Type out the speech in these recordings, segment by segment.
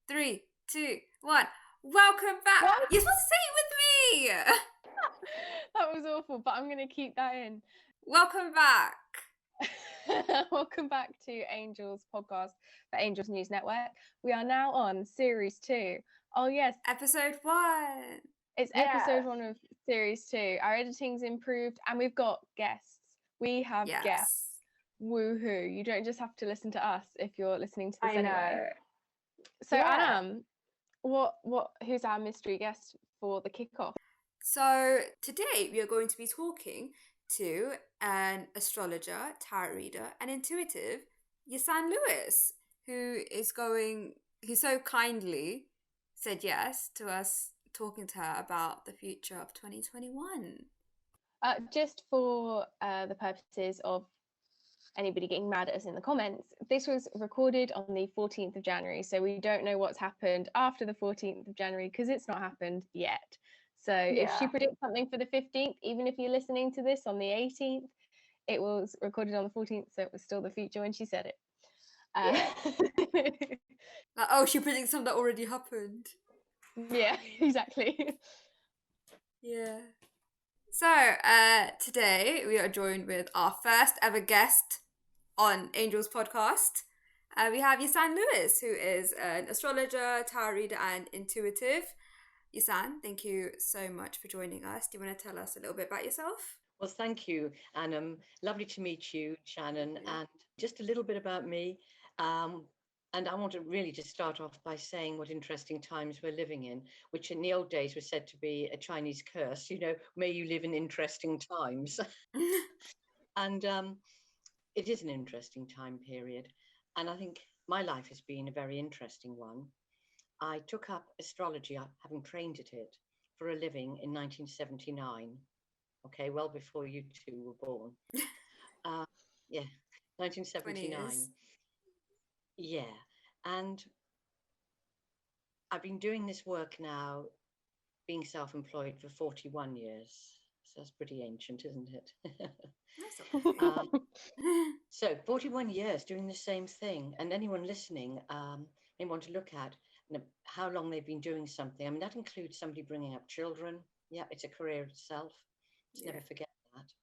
Three, two, one. Welcome back. What? You're supposed to say it with me. That was awful, but I'm going to keep that in. Welcome back. Welcome back to Angels podcast for Angels News Network. We are now on series 2. Oh, yes. Episode 1. It's episode 1 of series 2. Our editing's improved and we've got guests. We have guests. Woohoo. You don't just have to listen to us if you're listening to this anyway. So, Anam, who's our mystery guest for the kickoff? So today we are going to be talking to an astrologer, tarot reader, and intuitive, Yasan Lewis, who so kindly said yes to us talking to her about the future of 2021. Just for the purposes of anybody getting mad at us in the comments, this was recorded on the 14th of January, so we don't know what's happened after the 14th of January because it's not happened yet. So if she predicts something for the 15th, even if you're listening to this on the 18th, it was recorded on the 14th, so it was still the future when she said it. She predicts something that already happened. Yeah, exactly. Yeah. So today we are joined with our first ever guest on Angels podcast. We have Yasan Lewis, who is an astrologer, tarot reader, and intuitive. Yasan, thank you so much for joining us. Do you want to tell us a little bit about yourself? Well, thank you, Anam. Lovely to meet you, Shannon. And just a little bit about me. And I want to really just start off by saying what interesting times we're living in, which in the old days was said to be a Chinese curse. May you live in interesting times. And it is an interesting time period. And I think my life has been a very interesting one. I took up astrology, having trained at it for a living in 1979. Okay, well before you two were born. 1979. Yeah, and I've been doing this work now, being self-employed for 41 years. So that's pretty ancient, isn't it? So 41 years doing the same thing, and anyone listening may want to look at how long they've been doing something. I mean, that includes somebody bringing up children. Yeah, it's a career itself. Never forget that.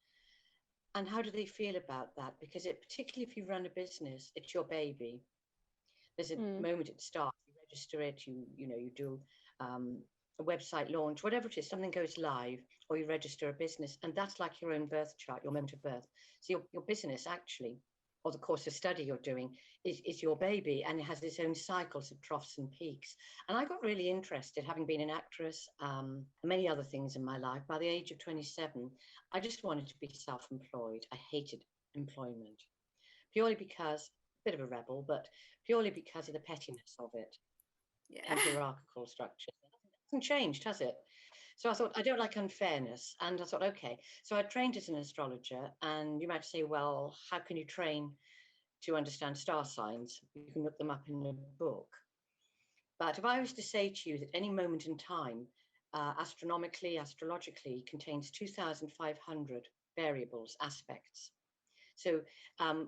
And how do they feel about that? Because particularly if you run a business, it's your baby. There's a moment it starts, you register it, you do a website launch, whatever it is, something goes live, or you register a business, and that's like your own birth chart, your moment of birth. So your business actually, or the course of study you're doing, is your baby, and it has its own cycles of troughs and peaks. And I got really interested, having been an actress, and many other things in my life. By the age of 27, I just wanted to be self-employed. I hated employment, purely because, a bit of a rebel, but purely because of the pettiness of it and hierarchical structure. It hasn't changed, has it? So I thought, I don't like unfairness. And I thought, okay. So I trained as an astrologer. And you might say, well, how can you train to understand star signs? You can look them up in a book. But if I was to say to you that any moment in time, astronomically, astrologically, contains 2,500 variables, aspects. So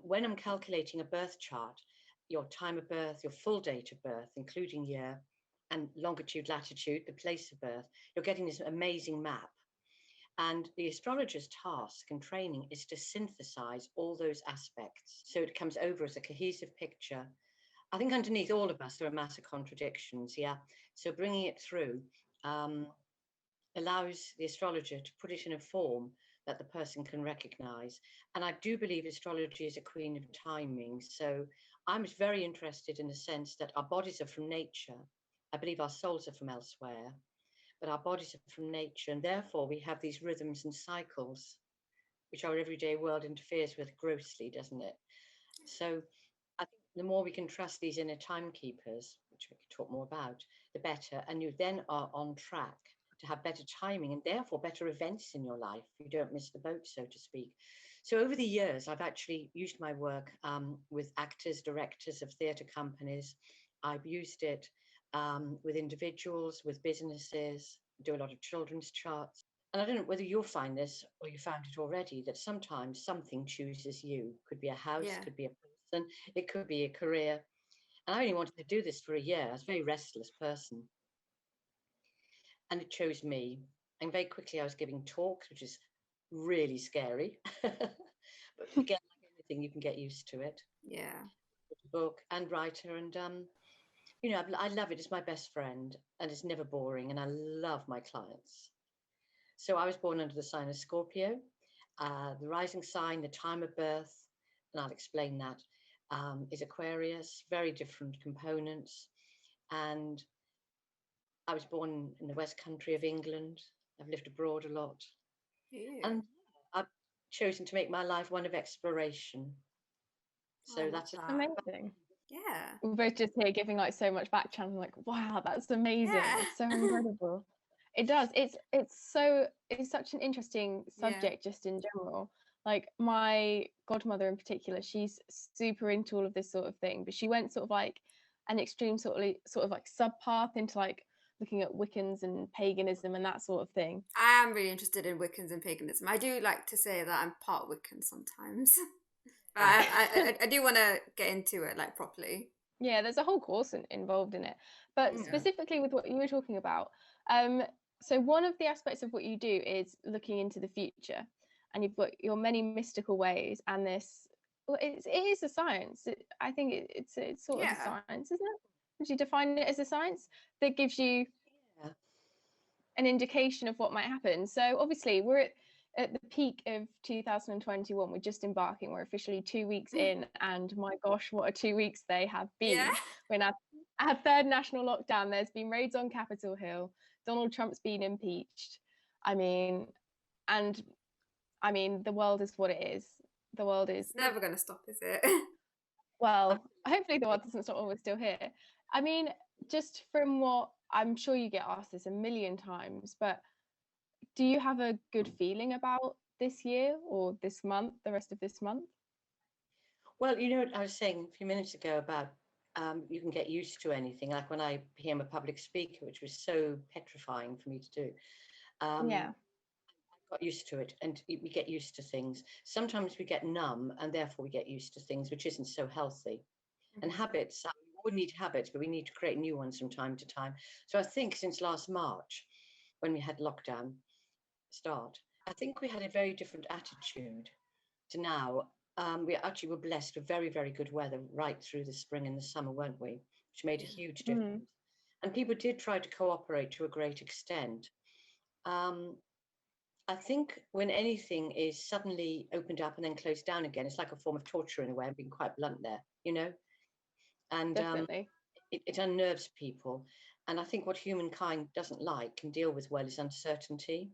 when I'm calculating a birth chart, your time of birth, your full date of birth, including year, and longitude, latitude, the place of birth, you're getting this amazing map. And the astrologer's task and training is to synthesize all those aspects so it comes over as a cohesive picture. I think underneath all of us, there are massive contradictions, So bringing it through allows the astrologer to put it in a form that the person can recognize. And I do believe astrology is a queen of timing. So I'm very interested in the sense that our bodies are from nature. I believe our souls are from elsewhere, but our bodies are from nature. And therefore we have these rhythms and cycles, which our everyday world interferes with grossly, doesn't it? So I think the more we can trust these inner timekeepers, which we could talk more about, the better. And you then are on track to have better timing and therefore better events in your life. You don't miss the boat, so to speak. So over the years, I've actually used my work with actors, directors of theatre companies. I've used it with individuals, with businesses, do a lot of children's charts. And I don't know whether you'll find this or you found it already, that sometimes something chooses you. Could be a house, could be a person, it could be a career. And I only wanted to do this for a year. I was a very restless person. And it chose me. And very quickly I was giving talks, which is really scary. But again, like anything, you can get used to it. Yeah. Book and writer, and I love it. It's my best friend, and it's never boring, and I love my clients. So I was born under the sign of Scorpio. The rising sign, the time of birth, and I'll explain that, is Aquarius. Very different components. And I was born in the West Country of England. I've lived abroad a lot, Yeah. and I've chosen to make my life one of exploration. I So love that's that. Amazing. Yeah. We're both just here giving like so much back channel, like, wow, that's amazing. Yeah. It's so incredible. It does. It's such an interesting Yeah. subject just in general. Like my godmother in particular, she's super into all of this sort of thing, but she went sort of like an extreme sort of like sub path into like looking at Wiccans and paganism and that sort of thing. I am really interested in Wiccans and paganism. I do like to say that I'm part Wiccan sometimes. But I do want to get into it like properly. Yeah, there's a whole course involved in it. But Yeah. specifically with what you were talking about, so one of the aspects of what you do is looking into the future, and you've got your many mystical ways, and this, well, it is a science. I think it's sort of a Yeah. science, isn't it? Would you define it as a science that gives you Yeah. an indication of what might happen? So obviously we're at the peak of 2021. We're just embarking. We're officially 2 weeks in, and my gosh, what a 2 weeks they have Yeah. been. We're in our third national lockdown. There's been raids on Capitol Hill. Donald Trump's been impeached. I mean, the world is what it is. The world is, It's never going to stop, is it? well, hopefully the world doesn't stop while we're still here. I mean, just from what I'm sure you get asked this a million times, but do you have a good feeling about this year or this month, the rest of this month? Well, what I was saying a few minutes ago about you can get used to anything. Like when I became a public speaker, which was so petrifying for me to do, Yeah. I got used to it, and we get used to things. Sometimes we get numb, and therefore we get used to things, which isn't so healthy. And habits, we need habits, but we need to create new ones from time to time. So I think since last March, when we had lockdown start, I think we had a very different attitude to now. We actually were blessed with very, very good weather right through the spring and the summer, weren't we? Which made a huge difference. And people did try to cooperate to a great extent. I think when anything is suddenly opened up and then closed down again, it's like a form of torture in a way. I'm being quite blunt there, and Definitely. it unnerves people. And I think what humankind doesn't like and deal with well is uncertainty.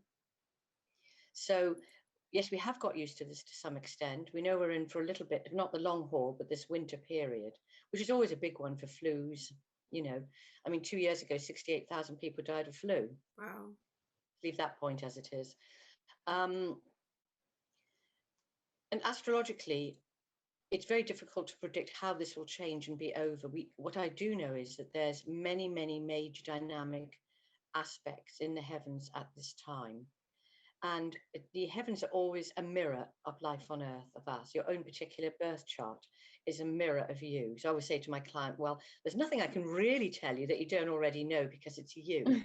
So yes, we have got used to this to some extent. We know we're in for a little bit, not the long haul, but this winter period, which is always a big one for flus. I mean, 2 years ago, 68,000 people died of flu. Wow. Leave that point as it is. And astrologically, it's very difficult to predict how this will change and be over. What I do know is that there's many, many major dynamic aspects in the heavens at this time. And the heavens are always a mirror of life on earth, of us. Your own particular birth chart is a mirror of you. So I always say to my client, well, there's nothing I can really tell you that you don't already know because it's you.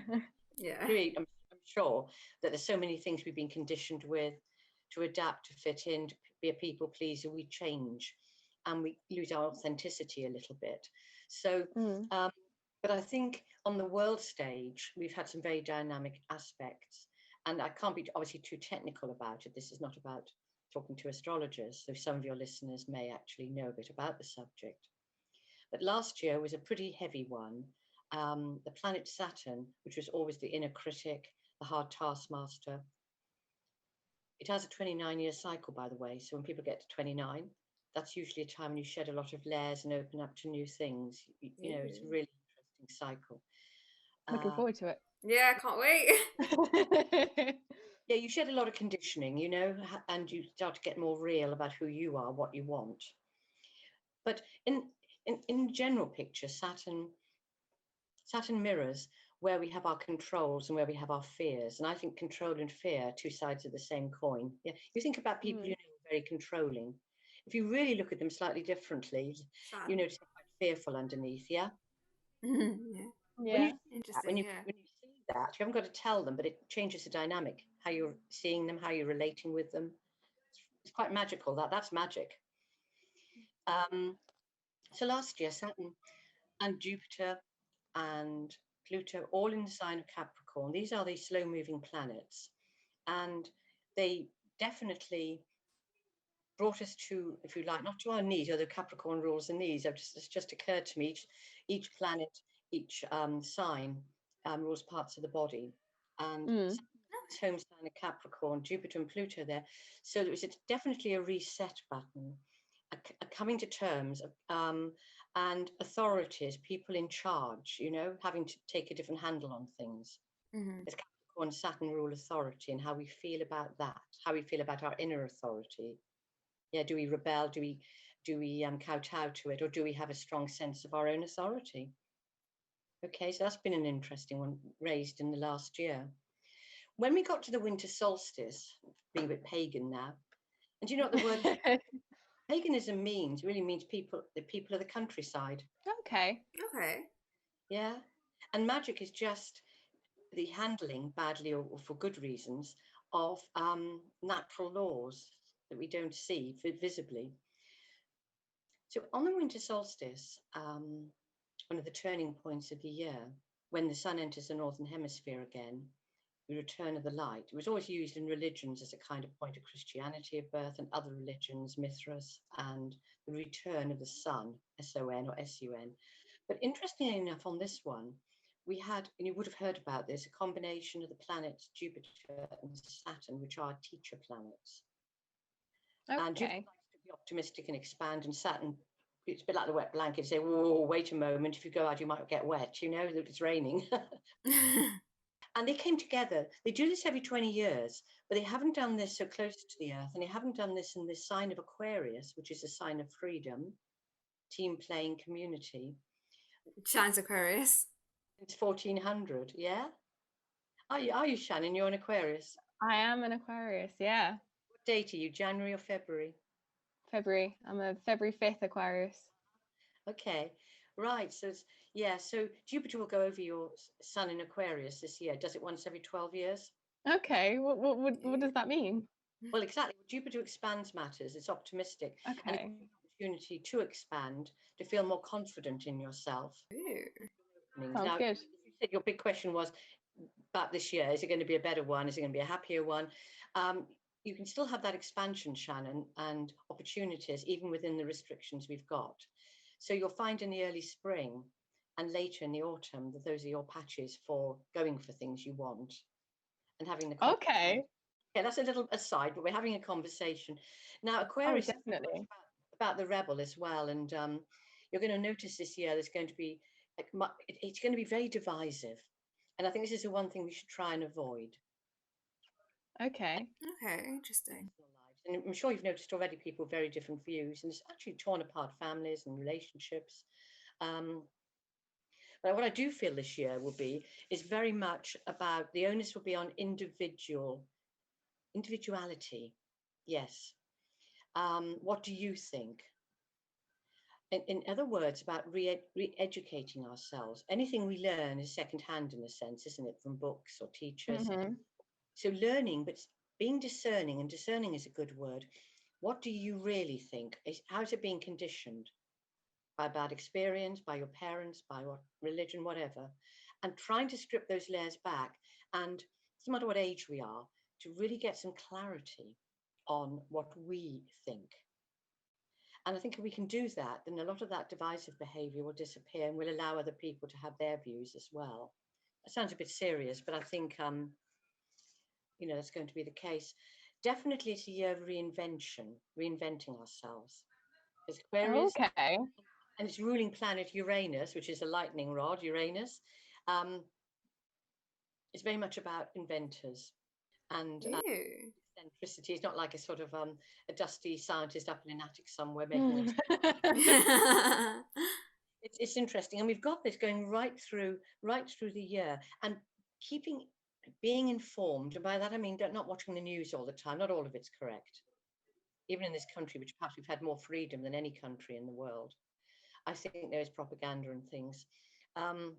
Yeah. Really, I'm sure that there's so many things we've been conditioned with to adapt, to fit in, to be a people pleaser. We change and we lose our authenticity a little bit. So, but I think on the world stage, we've had some very dynamic aspects. And I can't be obviously too technical about it. This is not about talking to astrologers, so some of your listeners may actually know a bit about the subject. But last year was a pretty heavy one. The planet Saturn, which was always the inner critic, the hard taskmaster. It has a 29-year cycle, by the way. So when people get to 29, that's usually a time when you shed a lot of layers and open up to new things. It's a really interesting cycle. Looking forward to it. Yeah, can't wait. Yeah, you shed a lot of conditioning, and you start to get more real about who you are, what you want. But in general picture, Saturn mirrors where we have our controls and where we have our fears. And I think control and fear are two sides of the same coin. Yeah, you think about people very controlling. If you really look at them slightly differently, fearful underneath. Yeah. Yeah. When Yeah. you Interesting. Yeah. when you see that, you haven't got to tell them, but it changes the dynamic. How you're seeing them, how you're relating with them. It's quite magical. That's magic. So last year, Saturn and Jupiter and Pluto, all in the sign of Capricorn. These are these slow-moving planets, and they definitely brought us to, if you like, not to our knees, although Capricorn rules the knees. It's just occurred to me, each planet, each sign rules parts of the body. And Mm. home sign of Capricorn, Jupiter and Pluto there. So there was definitely a reset button, a coming to terms, and authorities, people in charge, having to take a different handle on things. Mm-hmm. As Capricorn, Saturn rule authority, and how we feel about that, how we feel about our inner authority. Yeah, do we rebel? Do we kowtow to it, or do we have a strong sense of our own authority? Okay, so that's been an interesting one raised in the last year. When we got to the winter solstice, being a bit pagan now, and do you know what the word paganism means? It really means the people of the countryside. Okay. Okay. Yeah, and magic is just the handling, badly or for good reasons, of natural laws that we don't see visibly. So on the winter solstice, one of the turning points of the year, when the sun enters the northern hemisphere again, the return of the light. It was always used in religions as a kind of point of Christianity of birth, and other religions, Mithras, and the return of the sun, S-O-N or S-U-N. But interestingly enough, on this one, we had, and you would have heard about this, a combination of the planets Jupiter and Saturn, which are teacher planets. And Jupiter Okay. likes to be optimistic and expand, and Saturn, it's a bit like the wet blanket. Say, whoa, wait a moment. If you go out, you might get wet. You know that it's raining. And they came together. They do this every 20 years, but they haven't done this so close to the Earth, and they haven't done this in this sign of Aquarius, which is a sign of freedom, team playing, community. Shines Aquarius. It's 1400. Yeah. Are you Shannon? You're an Aquarius. I am an Aquarius. Yeah. What date are you? January or February? February. I'm a February 5th Aquarius. Okay. Right. So so Jupiter will go over your sun in Aquarius this year. Does it once every 12 years? Okay. What does that mean? Well, exactly. Jupiter expands matters. It's optimistic. And it Okay. gives you an opportunity to expand, to feel more confident in yourself. Ooh. Sounds Now, good. you said your big question was about this year. Is it going to be a better one? Is it going to be a happier one? You can still have that expansion, Shannon, and opportunities, even within the restrictions we've got. So you'll find in the early spring and later in the autumn that those are your patches for going for things you want and having the confidence. Okay. Yeah, that's a little aside, but we're having a conversation. Now, Oh, Aquarius is very definitely. much about the rebel as well. And you're going to notice this year there's going to be, it's going to be very divisive. And I think this is the one thing we should try and avoid. Okay. Okay, interesting. And I'm sure you've noticed already people with very different views, and it's actually torn apart families and relationships. But what I do feel this year will be is very much about the onus will be on individuality. Yes. What do you think? In other words, about re-educating ourselves. Anything we learn is secondhand in a sense, isn't it, from books or teachers? Mm-hmm. So learning, but being discerning, and discerning is a good word. What do you really think? How's it being conditioned? By bad experience, by your parents, by what religion, whatever. And trying to strip those layers back, and no matter what age we are, to really get some clarity on what we think. And I think if we can do that, then a lot of that divisive behavior will disappear and will allow other people to have their views as well. That sounds a bit serious, but I think, that's going to be the case. Definitely it's a year of reinventing ourselves. Because Aquarius, Okay. and its ruling planet Uranus, which is a lightning rod, Uranus, is very much about inventors. And Ooh. eccentricity is not like a sort of a dusty scientist up in an attic somewhere making it's interesting, and we've got this going right through the year, and being informed. And by that I mean not watching the news all the time. Not all of it's correct, even in this country, which perhaps we've had more freedom than any country in the world. I think there is propaganda and things. Um,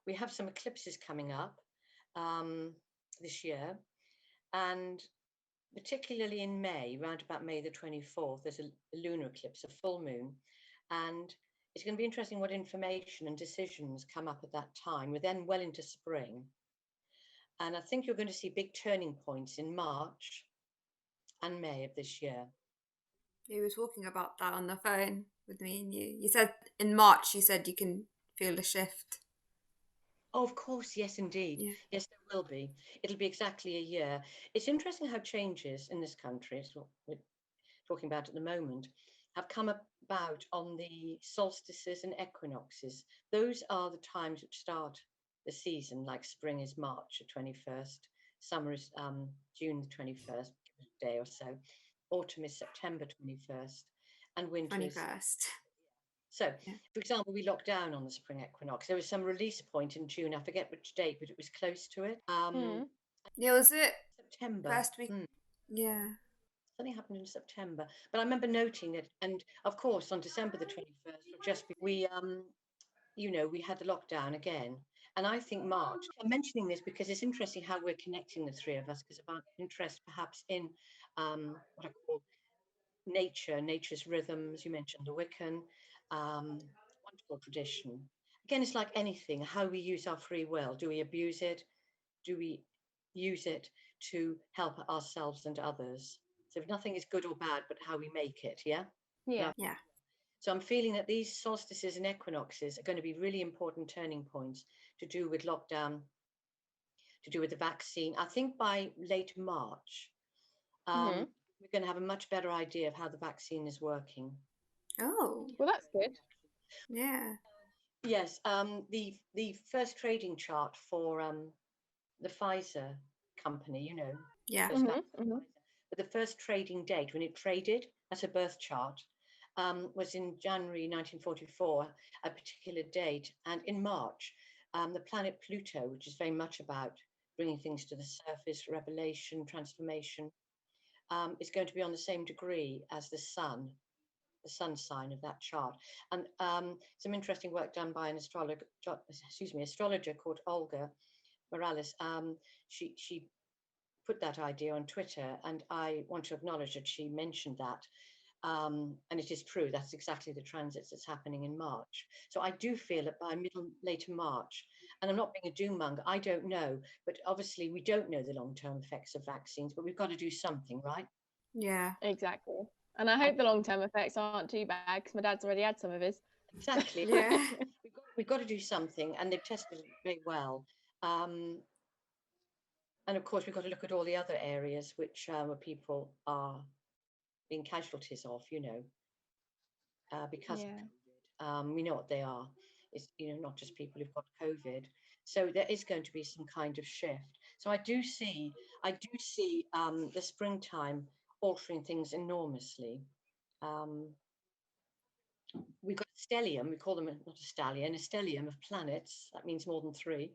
we have some eclipses coming up this year, and particularly in May, around about May the 24th, there's a lunar eclipse, a full moon, and it's going to be interesting what information and decisions come up at that time. We're then well into spring, and I think you're going to see big turning points in March and May of this year. You were talking about that on the phone with me and you. You said in March, you said you can feel the shift. Oh, of course, yes, indeed. Yeah. Yes, there will be. It'll be exactly a year. It's interesting how changes in this country, it's what we're talking about at the moment, have come about on the solstices and equinoxes. Those are the times which start the season, like spring is March the 21st, summer is June the 21st, a day or so, autumn is September 21st, and winter is 21st. so, Yeah. for example, we locked down on the spring equinox. There was some release point in June. I forget which date, but it was close to it. Yeah, was it September. first week? Yeah. Something happened in September, but I remember noting it. And of course, on December the 21st, we we had the lockdown again. And I think March. I'm mentioning this because it's interesting how we're connecting the three of us because of our interest, perhaps in what I call nature's rhythms. You mentioned the Wiccan, wonderful tradition. Again, it's like anything, how we use our free will. Do we abuse it? Do we use it to help ourselves and others? So if nothing is good or bad, but how we make it, yeah? Yeah. Yeah. So I'm feeling that these solstices and equinoxes are going to be really important turning points to do with lockdown, to do with the vaccine. I think by late March, we're going to have a much better idea of how the vaccine is working. Oh. Well, that's good. Yeah. Yes, the first trading chart for the Pfizer company, Yeah. but the first trading date when it traded, that's a birth chart, was in January 1944, a particular date, and in March, the planet Pluto, which is very much about bringing things to the surface, revelation, transformation, is going to be on the same degree as the sun sign of that chart. And some interesting work done by an astrologer called Olga Morales. She put that idea on Twitter, and I want to acknowledge that she mentioned that. And it is true, that's exactly the transits that's happening in March. So I do feel that by later March, and I'm not being a doom monger, I don't know, but obviously we don't know the long-term effects of vaccines, but we've got to do something, right? Yeah. Exactly. And I hope the long-term effects aren't too bad because my dad's already had some of his. Exactly. Yeah. We've got to do something, and they've tested it very well. And of course, we've got to look at all the other areas which where people are being casualties of, because of COVID. We know what they are. It's not just people who've got COVID. So there is going to be some kind of shift. So I do see the springtime altering things enormously. We've got a stellium, we call them not a stallion, a stellium of planets, that means more than 3,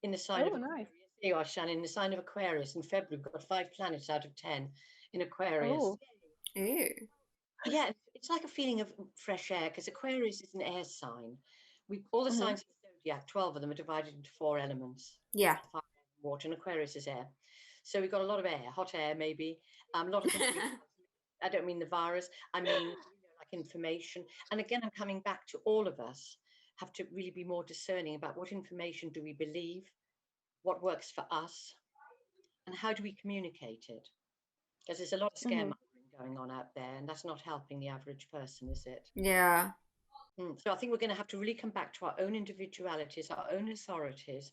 in the sign of Aquarius. Nice. There you are, Shannon, in the sign of Aquarius. In February, we've got 5 planets out of 10 in Aquarius. Oh. Ew. Yeah, it's like a feeling of fresh air, because Aquarius is an air sign. All the signs of the zodiac, 12 of them, are divided into 4 elements. Yeah. Fire, water, and Aquarius is air. So we've got a lot of air, hot air maybe, a lot of I don't mean the virus, I mean like information. And again, I'm coming back to all of us have to really be more discerning about what information do we believe, what works for us, and how do we communicate it? Because there's a lot of scaremongering going on out there, and that's not helping the average person, is it? Yeah. So I think we're going to have to really come back to our own individualities, our own authorities,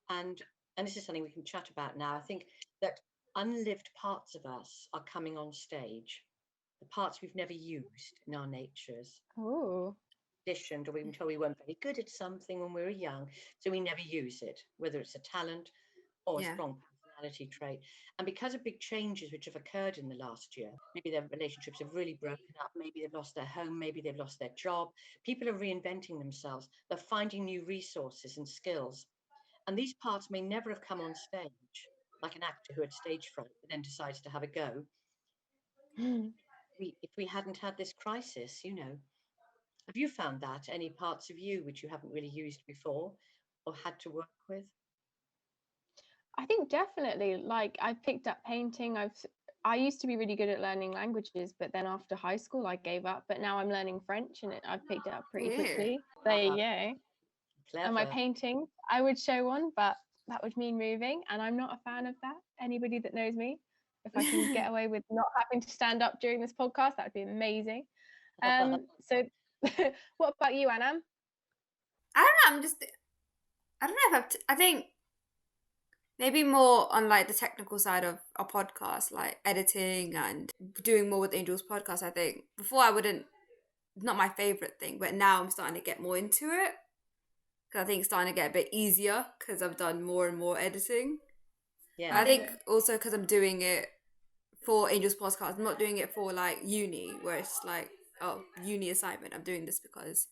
and this is something we can chat about now. I think that unlived parts of us are coming on stage, the parts we've never used in our natures. Oh. Conditioned, or we've been told we weren't very good at something when we were young, so we never use it, whether it's a talent or a strong personality trait. And because of big changes which have occurred in the last year, maybe their relationships have really broken up, maybe they've lost their home, maybe they've lost their job, people are reinventing themselves, they're finding new resources and skills. And these parts may never have come on stage, like an actor who had stage fright but then decides to have a go. If we hadn't had this crisis, Have you found that any parts of you which you haven't really used before or had to work with? I think definitely, like, I picked up painting. I used to be really good at learning languages, but then after high school I gave up. But now I'm learning French, and I've picked it up pretty Yeah. quickly. There you Ah, go. And my clever. painting, I would show one, but that would mean moving, and I'm not a fan of that. Anybody that knows me, if I can get away with not having to stand up during this podcast, that would be amazing. So what about you, Anna? I don't know. I don't know if I think maybe more on like the technical side of a podcast, like editing and doing more with Angel's podcast. I think before I wouldn't, not my favorite thing, but now I'm starting to get more into it because I think it's starting to get a bit easier because I've done more and more editing. Yeah. I think also because I'm doing it for Angel's podcast, I'm not doing it for like uni where it's like, oh, uni assignment. I'm doing this because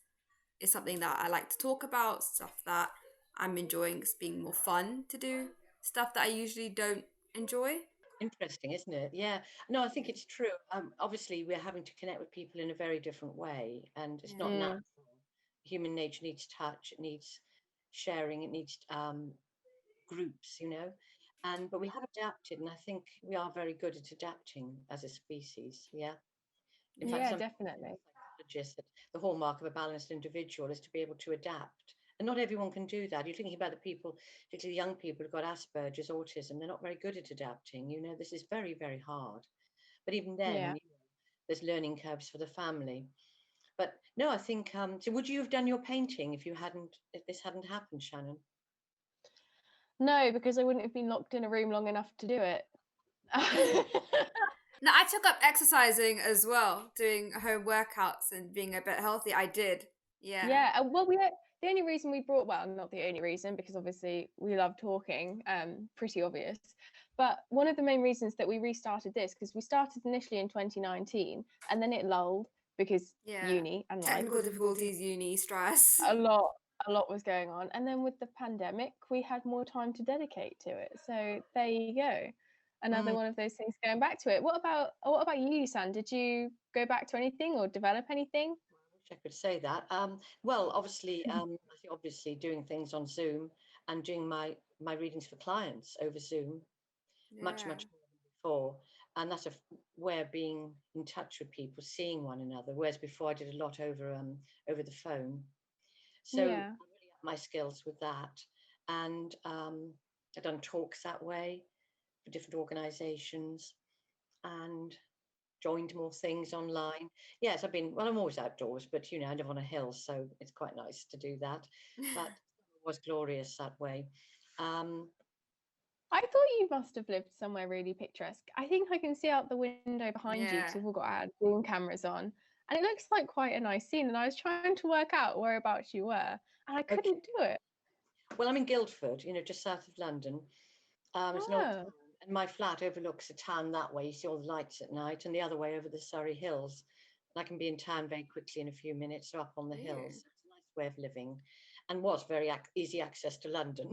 it's something that I like to talk about, stuff that I'm enjoying. It's being more fun to do stuff that I usually don't enjoy. Interesting, isn't it? Yeah. No, I think it's true. Obviously, we're having to connect with people in a very different way, and it's not Yeah. natural. Human nature needs touch, it needs sharing, it needs groups, And but we have adapted, and I think we are very good at adapting as a species. Yeah. In fact, Yeah, some definitely. psychologists that the hallmark of a balanced individual is to be able to adapt. And not everyone can do that. You're thinking about the people, particularly young people who've got Asperger's, autism, they're not very good at adapting. This is very, very hard. But even Yeah. then, there's learning curves for the family. But no, I think, so would you have done your painting if this hadn't happened, Shannon? No, because I wouldn't have been locked in a room long enough to do it. No, I took up exercising as well, doing home workouts and being a bit healthy. I did. Yeah. Yeah, well, the only reason we brought, well, not the only reason, because obviously we love talking, pretty obvious. But one of the main reasons that we restarted this, because we started initially in 2019 and then it lulled because Yeah. uni and life, Technical difficulties, uni, stress. a lot, a lot was going on. And then with the pandemic, we had more time to dedicate to it. So there you go. Another one of those things going back to it. What about you, San? Did you go back to anything or develop anything? I could say that. Well, obviously, I think obviously doing things on Zoom and doing my readings for clients over Zoom much Yeah. much more than before, and that's a way of being in touch with people, seeing one another. Whereas before I did a lot over the phone, so I Yeah. really upped my skills with that, and I've done talks that way for different organisations, and joined more things online. Yes, I'm always outdoors, but I live on a hill, so it's quite nice to do that. But it was glorious that way. Um, I thought you must have lived somewhere really picturesque. I think I can see out the window behind you Yeah. because we've all got our Zoom cameras on. And it looks like quite a nice scene. And I was trying to work out whereabouts you were, and I okay. couldn't do it. Well, I'm in Guildford, just south of London. It's an old Oh, town, and my flat overlooks the town that way. You see all the lights at night, and the other way over the Surrey Hills. And I can be in town very quickly in a few minutes, or up on the hills. Ew. So it's a nice way of living, and was very easy access to London.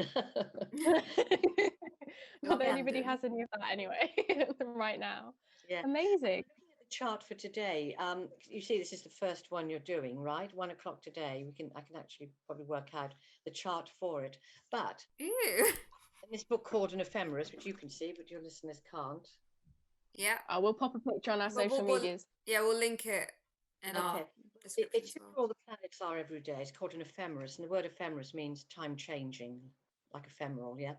not Love that anybody London. has any of that anyway, right now. Yeah. Amazing. Looking at the chart for today, you see this is the first one you're doing, right? 1 o'clock today. I can actually probably work out the chart for it. But Ew. in this book called An Ephemeris, which you can see, but your listeners can't. Yeah. We'll pop a picture on our But social we'll medias. yeah, we'll link it in our Okay. description It's as who well. all the planets are every day. It's called an ephemeris, and the word ephemeris means time changing, like ephemeral, yeah.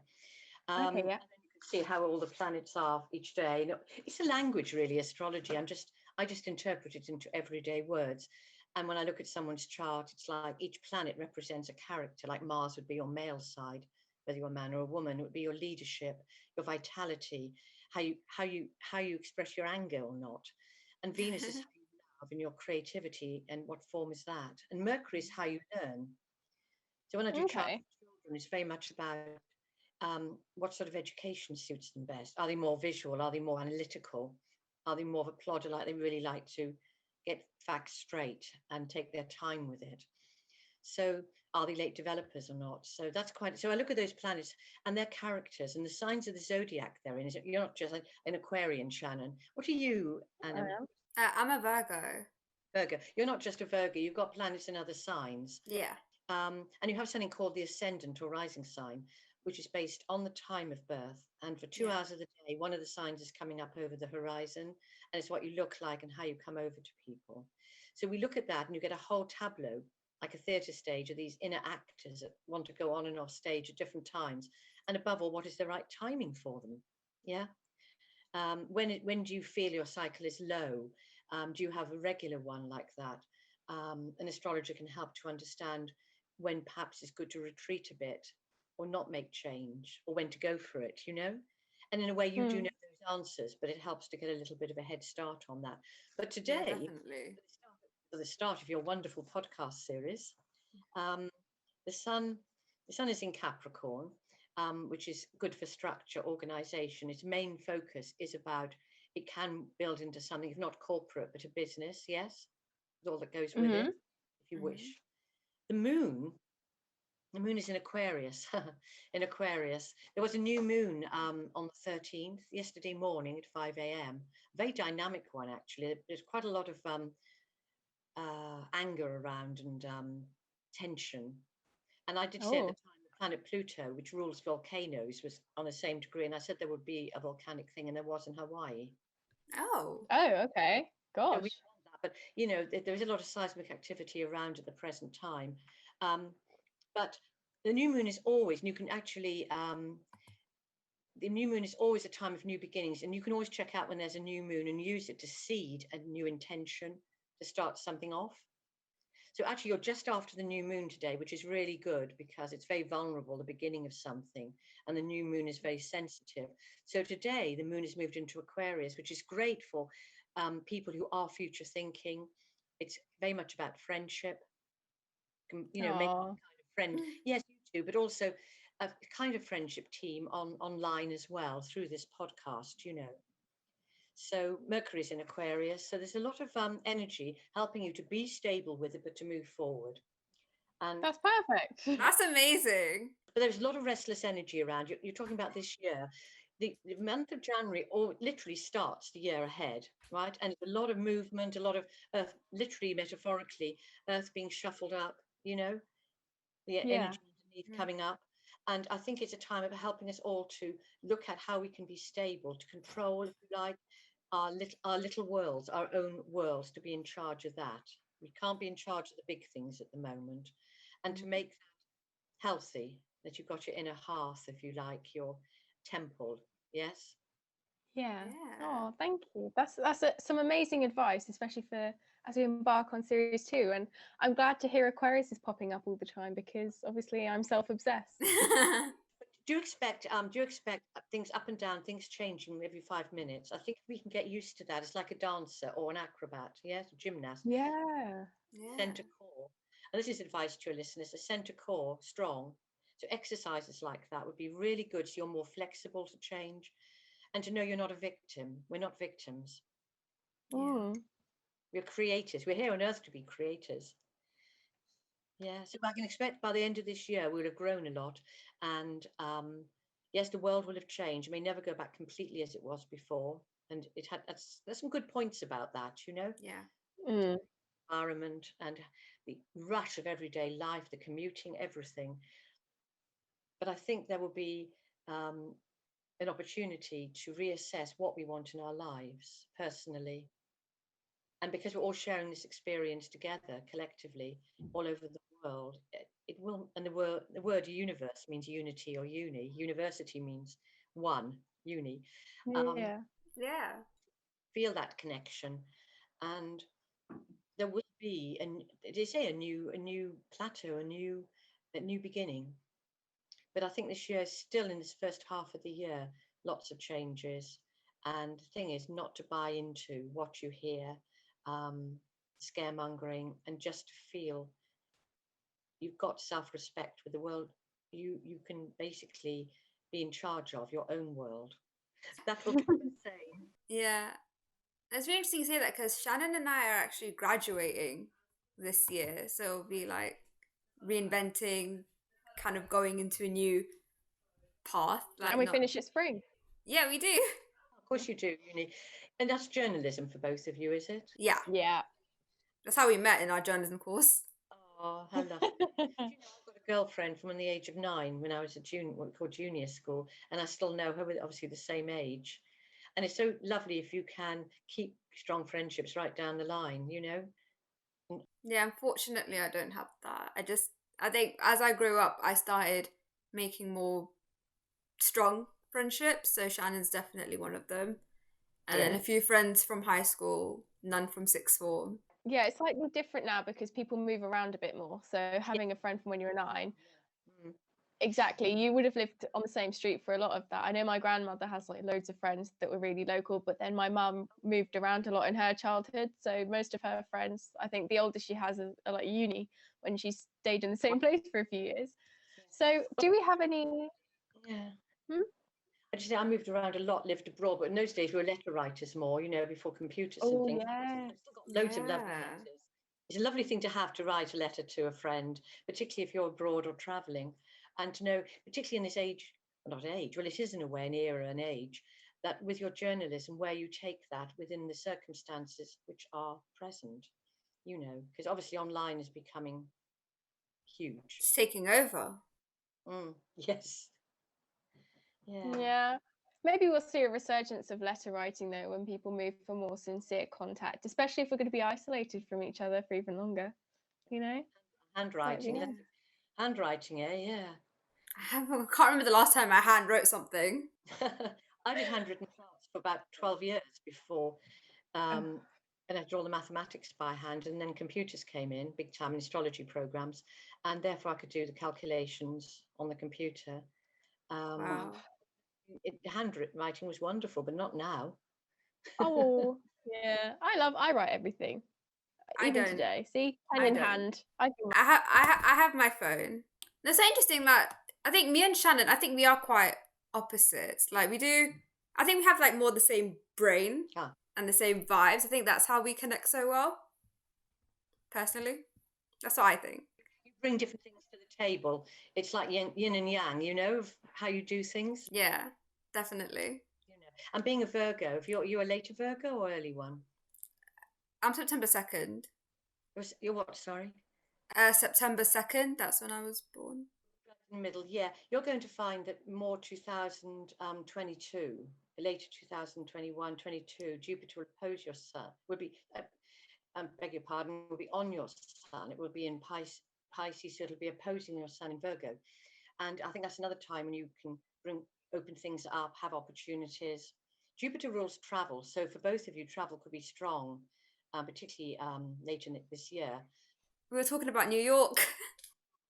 Okay, And yeah. then you can see how all the planets are each day. It's a language, really, astrology. I just interpret it into everyday words. And when I look at someone's chart, it's like each planet represents a character. Like Mars would be your male side, whether you're a man or a woman. It would be your leadership, your vitality, how you express your anger or not. And Venus is how you love and your creativity, and what form is that? And Mercury is how you learn. So when I do charts Okay. for children, it's very much about what sort of education suits them best. Are they more visual? Are they more analytical? Are they more of a plodder, like they really like to get facts straight and take their time with it? So are they late developers or not? So that's quite, so I look at those planets and their characters and the signs of the zodiac they're in. You're not just an Aquarian, Shannon. What are you, Anna? I'm a Virgo. Virgo. You're not just a Virgo. You've got planets in other signs. Yeah. And you have something called the ascendant or rising sign, which is based on the time of birth. And for 2 hours of the day, one of the signs is coming up over the horizon, and it's what you look like and how you come over to people. So we look at that, and you get a whole tableau, like a theatre stage, of these inner actors that want to go on and off stage at different times. And above all, what is the right timing for them? Yeah. When do you feel your cycle is low? Do you have a regular one like that? An astrologer can help to understand when perhaps it's good to retreat a bit or not make change, or when to go for it, And in a way, you do know those answers, but it helps to get a little bit of a head start on that. But today, definitely. for the start of your wonderful podcast series, the sun is in Capricorn, which is good for structure, organization. Its main focus is about, it can build into something, if not corporate, but a business, yes, with all that goes with it, if you wish. The moon is in Aquarius. In Aquarius, there was a new moon on the 13th, yesterday morning at 5 a.m. Very dynamic one, actually. There's quite a lot of anger around and tension. And I did say at the time, the planet Pluto, which rules volcanoes, was on the same degree. And I said there would be a volcanic thing, and there was in Hawaii. Oh, okay. Gosh. So we want that, but there is a lot of seismic activity around at the present time. But the new moon is always, and you can actually, the new moon is always a time of new beginnings, and you can always check out when there's a new moon and use it to seed a new intention, to start something off. So actually, you're just after the new moon today, which is really good because it's very vulnerable, the beginning of something, and the new moon is very sensitive. So today, the moon has moved into Aquarius, which is great for people who are future thinking. It's very much about friendship. Make a kind of friend. Yes, you too, but also a kind of friendship team online as well through this podcast. So Mercury's in Aquarius, so there's a lot of energy helping you to be stable with it, but to move forward. And that's perfect. That's amazing. But there's a lot of restless energy around. You're talking about this year. The month of January literally starts the year ahead, right? And a lot of movement, a lot of earth, literally, metaphorically, earth being shuffled up, the energy underneath coming up. And I think it's a time of helping us all to look at how we can be stable, to control, if you like, our little worlds, our own worlds, to be in charge of that. We can't be in charge of the big things at the moment. And to make that healthy, that you've got your inner hearth, if you like, your temple. Yes? Yeah. Oh, thank you. That's some amazing advice, especially for as we embark on series 2. And I'm glad to hear Aquarius is popping up all the time because obviously I'm self-obsessed. Do you expect things up and down, things changing every 5 minutes? I think we can get used to that. It's like a dancer or an acrobat, yes, a gymnast. Yeah. Center core. And this is advice to your listeners: a center core strong. So exercises like that would be really good, so you're more flexible to change, and to know you're not a victim. We're not victims. We're creators. We're here on earth to be creators. Yeah, so I can expect by the end of this year we'll have grown a lot, and yes, the world will have changed. It may never go back completely as it was before, and there's some good points about that, Yeah. Environment and the rush of everyday life, the commuting, everything. But I think there will be an opportunity to reassess what we want in our lives personally. And because we're all sharing this experience together, collectively, all over the world, it will. And the word universe means unity or uni. University means one, uni. Yeah. Feel that connection, and there will be, and they say a new plateau, a new beginning. But I think this year is still, in this first half of the year, lots of changes. And the thing is not to buy into what you hear, scaremongering, and just to feel you've got self-respect with the world. You can basically be in charge of your own world. That's what I'm saying. Yeah. It's really interesting you say that because Shannon and I are actually graduating this year. So it'll be like reinventing, kind of going into a new path. And we finish at spring. Yeah, we do. Of course you do, uni. And that's journalism for both of you, is it? Yeah. Yeah. That's how we met in our journalism course. Oh, how lovely. Do you know, I've got a girlfriend from the age of 9 when I was at what we call junior school, and I still know her with obviously the same age. And it's so lovely if you can keep strong friendships right down the line, you know? Yeah, unfortunately, I don't have that. I think as I grew up, I started making more strong friendships. So Shannon's definitely one of them. And then Yeah. a few friends from high school, none from sixth form. Yeah, it's slightly different now because people move around a bit more. So Yeah. having a friend from when you were 9, Mm. exactly, you would have lived on the same street for a lot of that. I know my grandmother has like loads of friends that were really local, but then my mum moved around a lot in her childhood. So most of her friends, I think the oldest she has are like uni when she stayed in the same place for a few years. So do we have any? Yeah. Hmm? I just say I moved around a lot, lived abroad, but in those days we were letter writers more, you know, before computers and Oh things. yeah. I've still got loads of lovely Yeah. letters. It's a lovely thing to have to write a letter to a friend, particularly if you're abroad or traveling, and to know, particularly in this age, well, not age, well, it is in a way an era, an age, that with your journalism, where you take that within the circumstances which are present, you know, because obviously online is becoming huge. It's taking over. Yes. Yeah. Yeah. Maybe we'll see a resurgence of letter writing though when people move for more sincere contact, especially if we're going to be isolated from each other for even longer, you know? That'd be Handwriting. nice. Handwriting, yeah. I can't remember the last time I hand wrote something. I did handwritten charts for about 12 years before, Oh, and I did all the mathematics by hand, and then computers came in, big time in astrology programs, and therefore I could do the calculations on the computer. Um, Wow. Handwriting was wonderful, but not now. oh, yeah. I write everything, I even don't. today. See, pen I in don't. hand. I can. I have my phone. And it's so interesting that I think me and Shannon, I think we are quite opposites. Like we do, I think we have like more the same brain Ah, and the same vibes. I think that's how we connect so well. Personally, that's what I think. you bring different things to the table. It's like yin and yang, you know, of how you do things. Yeah, definitely. You know, and being a Virgo, if you're a later Virgo or early one, I'm September 2nd. you're what? Sorry. September 2nd. That's when I was born. In the middle, yeah, you're going to find that more 2022, later 2021, 22, Jupiter will oppose your sun, will be, beg your pardon, will be on your sun. It will be in Pisces, so it'll be opposing your sun in Virgo. And I think that's another time when you can open things up, have opportunities. Jupiter rules travel. So for both of you, travel could be strong, particularly later this year. We were talking about New York.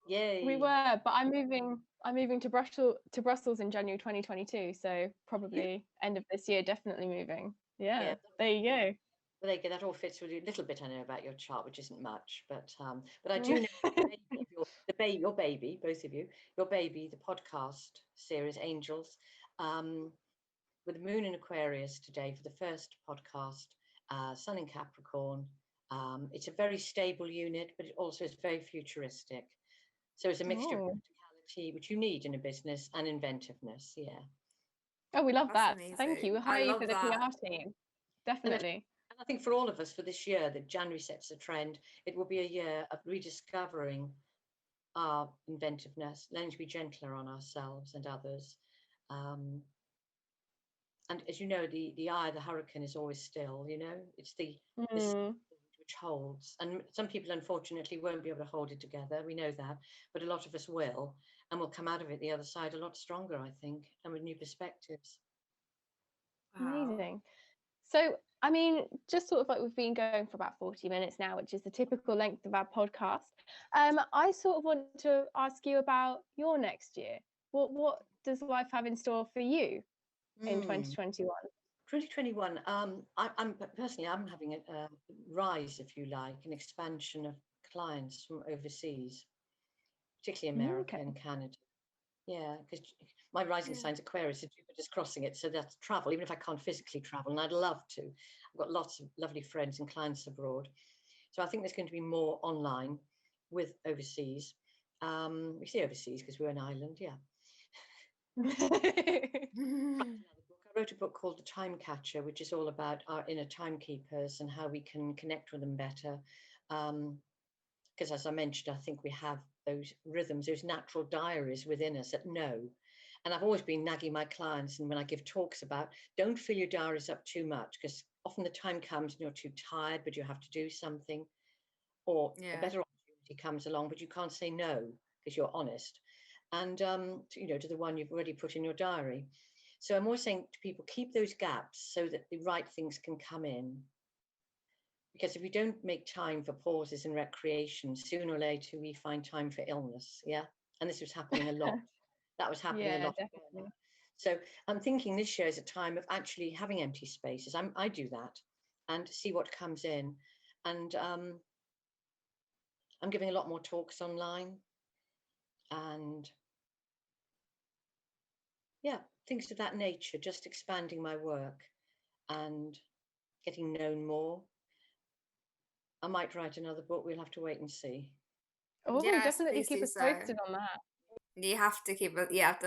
We Yay. were, but I'm moving to Brussels in January 2022, so You? probably end of this year, definitely moving. Yeah, Yeah. there you go. Well, there you go. That all fits with you. A little bit I know about your chart, which isn't much, but I do know the baby of your baby, both of you, your baby, the podcast series Angels, um, with the Moon in Aquarius today for the first podcast, Sun in Capricorn. It's a very stable unit, but it also is very futuristic. So it's a mixture of Oh. practicality, which you need in a business, and inventiveness. Yeah. Oh, we love That's that. Thank you. amazing. We'll I hire you for love the that. PR team. And Definitely. I think for all of us for this year, that January sets a trend. It will be a year of rediscovering our inventiveness, learning to be gentler on ourselves and others. Um, and as you know, the eye of the hurricane is always still. You know, it's the this Mm. which holds. And some people, unfortunately, won't be able to hold it together. We know that, but a lot of us will, and we'll come out of it the other side a lot stronger, I think, and with new perspectives. Wow. Amazing. So, I mean, just sort of like we've been going for about 40 minutes now, which is the typical length of our podcast. I sort of want to ask you about your next year. What does life have in store for you in Mm. 2021? 2021, I'm personally, I'm having a rise, if you like, an expansion of clients from overseas, particularly America Okay. and Canada. Yeah, because my rising Yeah. sign's Aquarius, so Jupiter's crossing it, so that's travel, even if I can't physically travel, and I'd love to. I've got lots of lovely friends and clients abroad. So I think there's going to be more online with overseas. We say overseas because we're an island, yeah. Another book. I wrote a book called The Time Catcher, which is all about our inner timekeepers and how we can connect with them better. Because as I mentioned, I think we have those rhythms, those natural diaries within us that know. And I've always been nagging my clients, and when I give talks about, don't fill your diaries up too much, because often the time comes and you're too tired, but you have to do something, or a better opportunity comes along, but you can't say no because you're honest. And to the one you've already put in your diary. So I'm always saying to people, keep those gaps so that the right things can come in. Because if we don't make time for pauses and recreation, sooner or later we find time for illness. Yeah. And this was happening a lot. That was happening a lot. Definitely. So I'm thinking this year is a time of actually having empty spaces. I do that and see what comes in. And I'm giving a lot more talks online and things of that nature, just expanding my work and getting known more. I might write another book. We'll have to wait and see. Oh, Yes, definitely please keep do us so. posted on that. You have to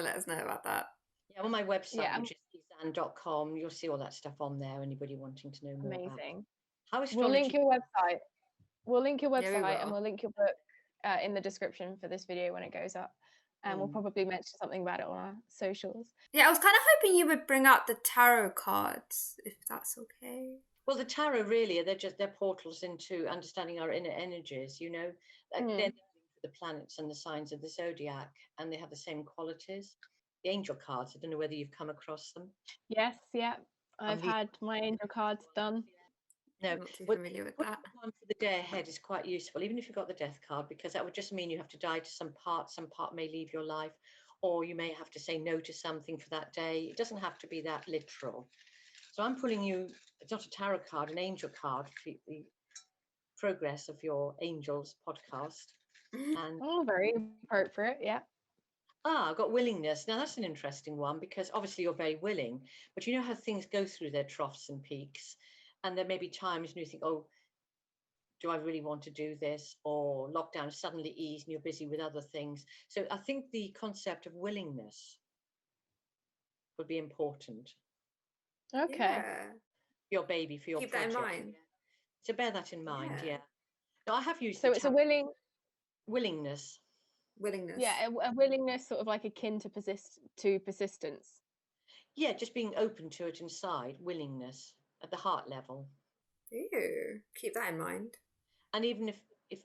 let us know about that. Yeah, on my website, which is isan.com, you'll see all that stuff on there. Anybody wanting to know more about it. How We'll link your website. We'll link your Yeah, we website and will. we'll link your book in the description for this video when it goes up. And we'll probably mention something about it on our socials. Yeah, I was kind of hoping you would bring up the tarot cards, if that's okay. Well, the tarot really, they're portals into understanding our inner energies, They're the planets and the signs of the zodiac, and they have the same qualities. The angel cards, I don't know whether you've come across them. Yes, yeah. I've had my angel cards done. No, I'm not too familiar with that. One for the day ahead is quite useful, even if you've got the death card, because that would just mean you have to die to some part may leave your life, or you may have to say no to something for that day. It doesn't have to be that literal. So I'm pulling you, it's not a tarot card, an angel card for the progress of your angels podcast. And very appropriate, yeah. I've got willingness. Now that's an interesting one, because obviously you're very willing, but you know how things go through their troughs and peaks. And there may be times when you think, oh, do I really want to do this? Or lockdown suddenly eased and you're busy with other things. So I think the concept of willingness would be important. Okay. Yeah. Your baby, for your Keep project. that in mind. So bear that in mind, yeah. No, I have used so it's a willingness. Willingness. Yeah, a willingness, sort of like akin to persistence. Yeah, just being open to it inside, willingness at the heart level. Ew. Keep that in mind. And even if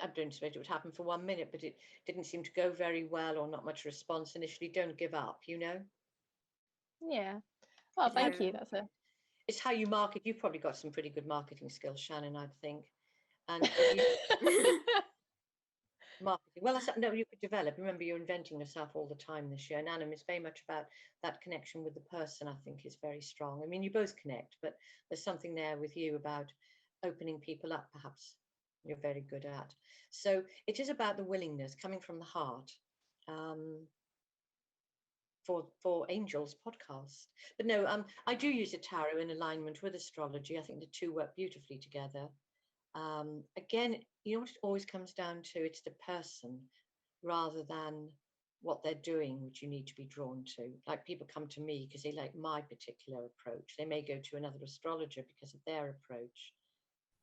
I don't expect it would happen for 1 minute, but it didn't seem to go very well or not much response initially, don't give up, Yeah. Well, thank you. It's how you market. You've probably got some pretty good marketing skills, Shannon, I think. And marketing. Well, no, you could develop. Remember, you're inventing yourself all the time this year. And Anna is very much about that connection with the person, I think, is very strong. I mean, you both connect, but there's something there with you about opening people up, perhaps you're very good at. So it is about the willingness coming from the heart. For Angels podcast. But no, I do use a tarot in alignment with astrology. I think the two work beautifully together. Again, you know what it always comes down to? It's the person rather than what they're doing, which you need to be drawn to. Like, people come to me because they like my particular approach. They may go to another astrologer because of their approach.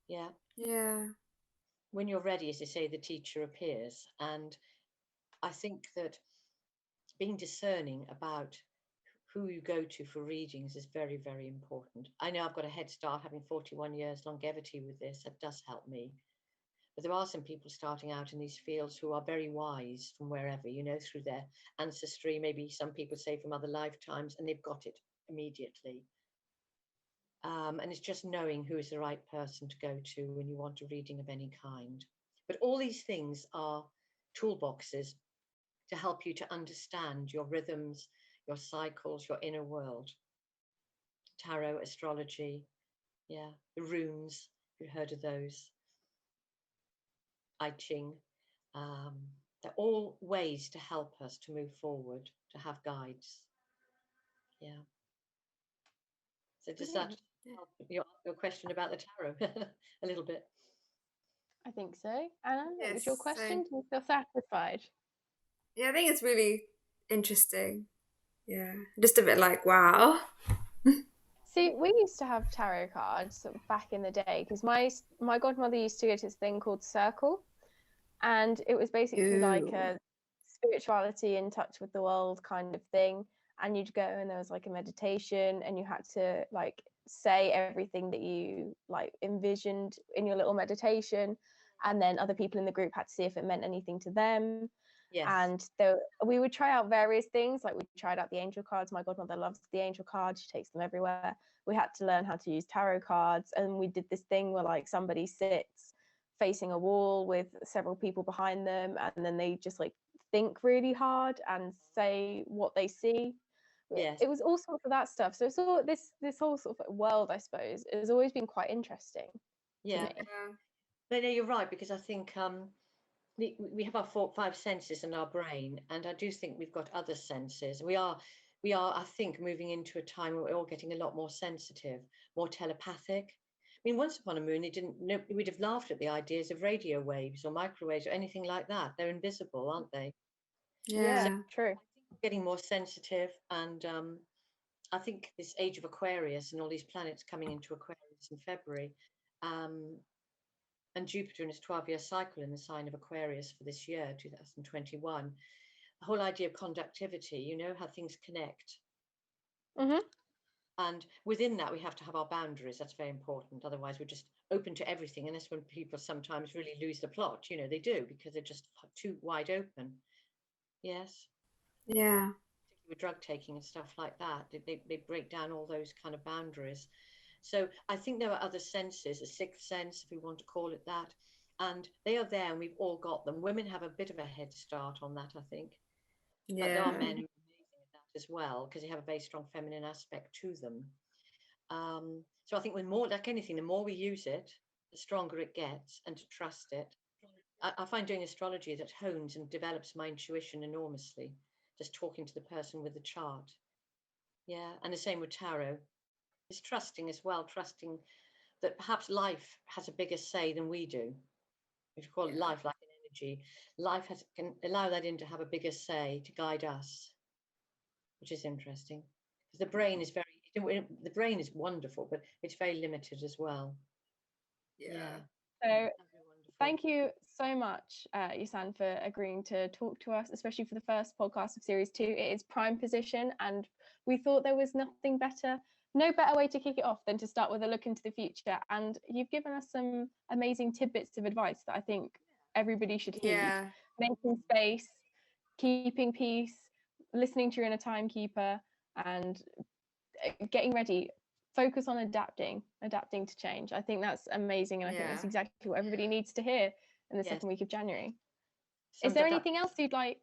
Yeah. Yeah. When you're ready, as they say, the teacher appears. And I think that being discerning about who you go to for readings is very, very important. I know I've got a head start, having 41 years longevity with this. That does help me. But there are some people starting out in these fields who are very wise from wherever, through their ancestry, maybe some people say from other lifetimes, and they've got it immediately. And it's just knowing who is the right person to go to when you want a reading of any kind. But all these things are toolboxes to help you to understand your rhythms, your cycles, your inner world. Tarot, astrology, the runes, if you've heard of those. I Ching. They're all ways to help us to move forward, to have guides. Yeah. So does that help your question about the tarot a little bit? I think so. Anna, what was your question? So, Do you feel satisfied? Yeah, I think it's really interesting. Yeah. Just a bit like, wow. See, we used to have tarot cards sort of back in the day because my godmother used to go to this thing called Circle, and it was basically like Ooh. a spirituality in touch with the world kind of thing. And you'd go and there was like a meditation, and you had to like say everything that you like envisioned in your little meditation, and then other people in the group had to see if it meant anything to them. Yes. And we would try out various things. Like we tried out the angel cards. My godmother loves the angel cards. She takes them everywhere. We had to learn how to use tarot cards, and we did this thing where like somebody sits facing a wall with several people behind them, and then they just like think really hard and say what they see. Yes. It was all sorts of that stuff. So it's all this whole sort of world, I suppose, has always been quite interesting to Yeah. me. Yeah. But no, you're right, because I think we have our 5 senses in our brain, and I do think we've got other senses. We are, I think, moving into a time where we're all getting a lot more sensitive, more telepathic. I mean, once upon a moon, they didn't know, we'd have laughed at the ideas of radio waves or microwaves or anything like that. They're invisible, aren't they? So Yeah. True. we're getting more sensitive, and I think this age of Aquarius and all these planets coming into Aquarius in February, um, and Jupiter in its 12-year cycle in the sign of Aquarius for this year, 2021. The whole idea of conductivity, how things connect. Mm-hmm. And within that, we have to have our boundaries. That's very important. Otherwise, we're just open to everything. And that's when people sometimes really lose the plot. They do, because they're just too wide open. Yes. Yeah. With drug taking and stuff like that, they break down all those kind of boundaries. So I think there are other senses, a sixth sense, if we want to call it that, and they are there, and we've all got them. Women have a bit of a head start on that, I think, but there are Yeah. men who are amazing at that as well, because they have a very strong feminine aspect to them. So I think with more, like anything, the more we use it, the stronger it gets, and to trust it. I find doing astrology that hones and develops my intuition enormously, just talking to the person with the chart. Yeah, and the same with tarot. It's trusting as well, trusting that perhaps life has a bigger say than we do. If you call it life like an energy, life can allow that in to have a bigger say to guide us, which is interesting. Because the brain is wonderful, but it's very limited as well. Yeah, Yeah. So wonderful. thank you so much, Yusan, for agreeing to talk to us, especially for the first podcast of series 2. It is prime position, and we thought there was no better way to kick it off than to start with a look into the future. And you've given us some amazing tidbits of advice that I think everybody should heed. Yeah. Making space, keeping peace, listening to your inner timekeeper, and getting ready. Focus on adapting to change. I think that's amazing, and I think that's Yeah. exactly what everybody needs to hear in the Yes. second week of January. Is Summed there it up. anything else you'd like?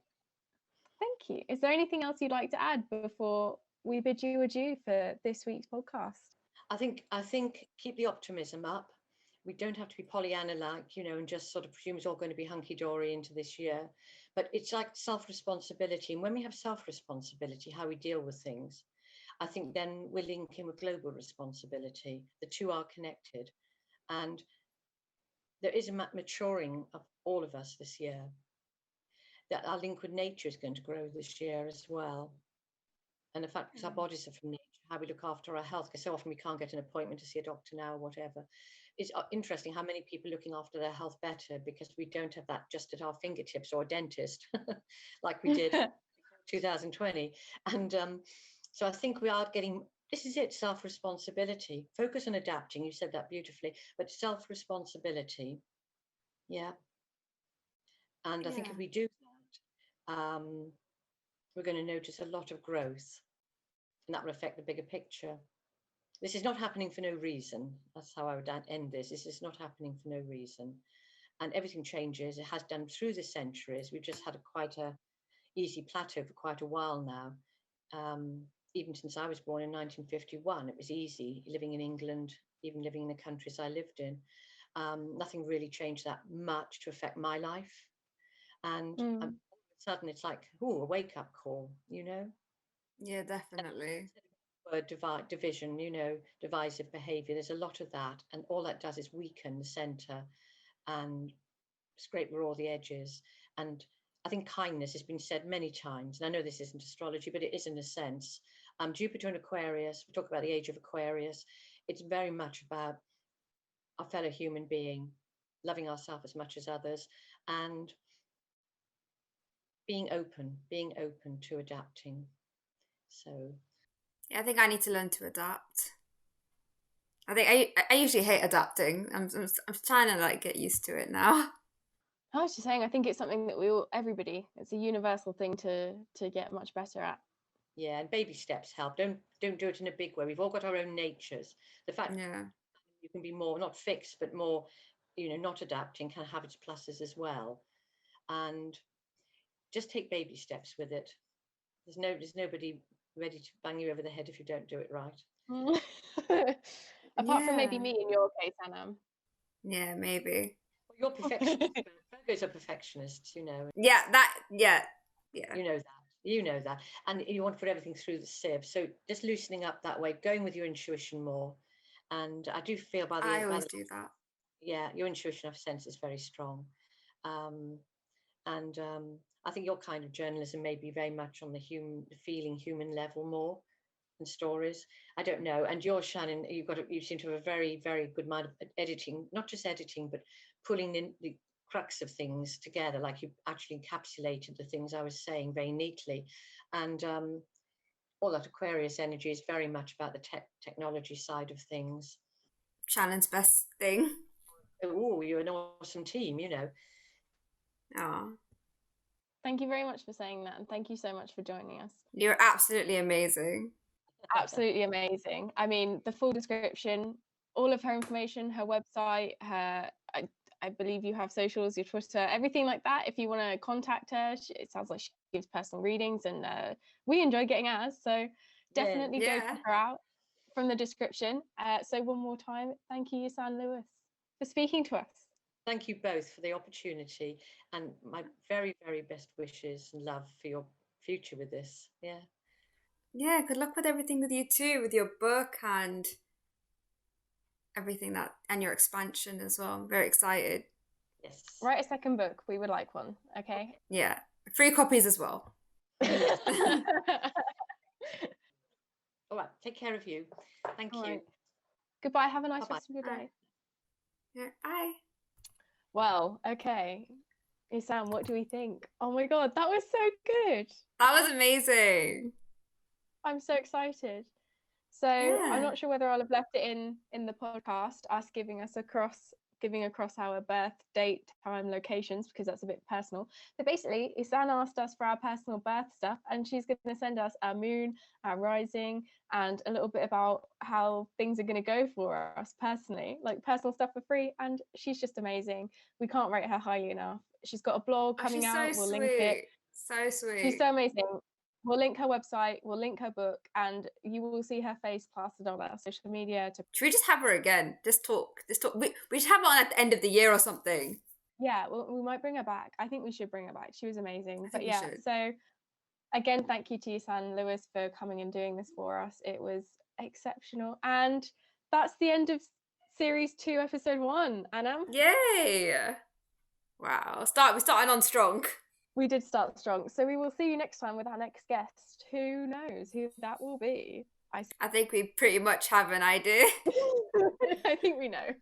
Thank you. Is there anything else you'd like to add before we bid you adieu for this week's podcast? I think keep the optimism up. We don't have to be Pollyanna-like, and just sort of presume it's all going to be hunky-dory into this year. But it's like self-responsibility. And when we have self-responsibility, how we deal with things, I think then we're linking with global responsibility. The two are connected. And there is a maturing of all of us this year. That our link with nature is going to grow this year as well. And the fact, because our bodies are from nature, how we look after our health, because so often we can't get an appointment to see a doctor now or whatever. It's interesting how many people are looking after their health better because we don't have that just at our fingertips, or a dentist like we did 2020. And so I think we are getting, this is it, self-responsibility. Focus on adapting, you said that beautifully, but self-responsibility. Yeah. And I think if we do that, we're going to notice a lot of growth, and that will affect the bigger picture. This is not happening for no reason. That's how I would end this. This is not happening for no reason. And everything changes. It has done through the centuries. We've just had quite a easy plateau for quite a while now. Even since I was born in 1951, it was easy living in England, even living in the countries I lived in. Nothing really changed that much to affect my life. And all of a sudden it's like, a wake-up call, Yeah, definitely. Word division, divisive behavior. There's a lot of that, and all that does is weaken the center and scrape raw the edges. And I think kindness has been said many times, and I know this isn't astrology, but it is in a sense. Jupiter in Aquarius, we talk about the age of Aquarius. It's very much about our fellow human being, loving ourselves as much as others, and being open to adapting. So yeah, I think I need to learn to adapt. I think I usually hate adapting. I'm trying to like get used to it now. I was just saying, I think it's something that everybody, it's a universal thing to get much better at. Yeah, and baby steps help. Don't do it in a big way. We've all got our own natures. The fact you can be more not fixed, but more, not adapting, can have its pluses as well. And just take baby steps with it. There's nobody ready to bang you over the head if you don't do it right. Apart from maybe me in your case, Anna. Yeah, maybe. Well, you're perfectionist. Virgos are perfectionists, Yeah, yeah. You know that. And you want to put everything through the sieve. So just loosening up that way, going with your intuition more. And I do feel I always do that. Yeah, your intuition, I've sensed, is very strong. I think your kind of journalism may be very much on the human level more than stories. I don't know. And yours, Shannon, you seem to have a very, very good mind of editing, not just editing, but pulling in the crux of things together, like you actually encapsulated the things I was saying very neatly. And all that Aquarius energy is very much about the technology side of things. Shannon's best thing. Oh, you're an awesome team, Oh. Thank you very much for saying that, and thank you so much for joining us. You're absolutely amazing. Absolutely amazing. I mean, the full description, all of her information, her website, I believe you have socials, your Twitter, everything like that. If you want to contact her, it sounds like she gives personal readings, and we enjoy getting ours. So definitely go check her out from the description. So one more time, thank you, Yisan Lewis, for speaking to us. Thank you both for the opportunity, and my very, very best wishes and love for your future with this. Yeah, good luck with everything with you too, with your book and everything and your expansion as well. I'm very excited. Yes. Write a second book. We would like one. Okay. Yeah. Free copies as well. All right. Take care of you. Thank you. Right. Goodbye. Have a nice rest of your day. Yeah. Bye. Well, okay. Yisan, what do we think? Oh my God, that was so good. That was amazing. I'm so excited. So I'm not sure whether I'll have left it in the podcast, us giving across our birth date, time, locations, because that's a bit personal. But basically, Yisan asked us for our personal birth stuff, and she's going to send us our moon, our rising, and a little bit about how things are going to go for us personally, like personal stuff for free. And she's just amazing. We can't rate her highly enough. She's got a blog coming out. So we'll sweet. Link it. So sweet. She's so amazing. We'll link her website, we'll link her book, and you will see her face plastered on our social media. Should we just have her again? Just talk. We should have her on at the end of the year or something. Yeah, we might bring her back. I think we should bring her back. She was amazing. But yeah, so again, thank you to Yisan Lewis for coming and doing this for us. It was exceptional. And that's the end of Series 2, Episode 1, Anna. Yay! Wow. We started on strong. We did start strong. So we will see you next time with our next guest. Who knows who that will be? I think we pretty much have an idea. I think we know.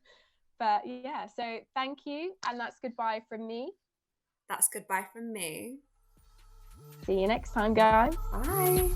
But yeah, so thank you. And that's goodbye from me. That's goodbye from me. See you next time, guys. Bye.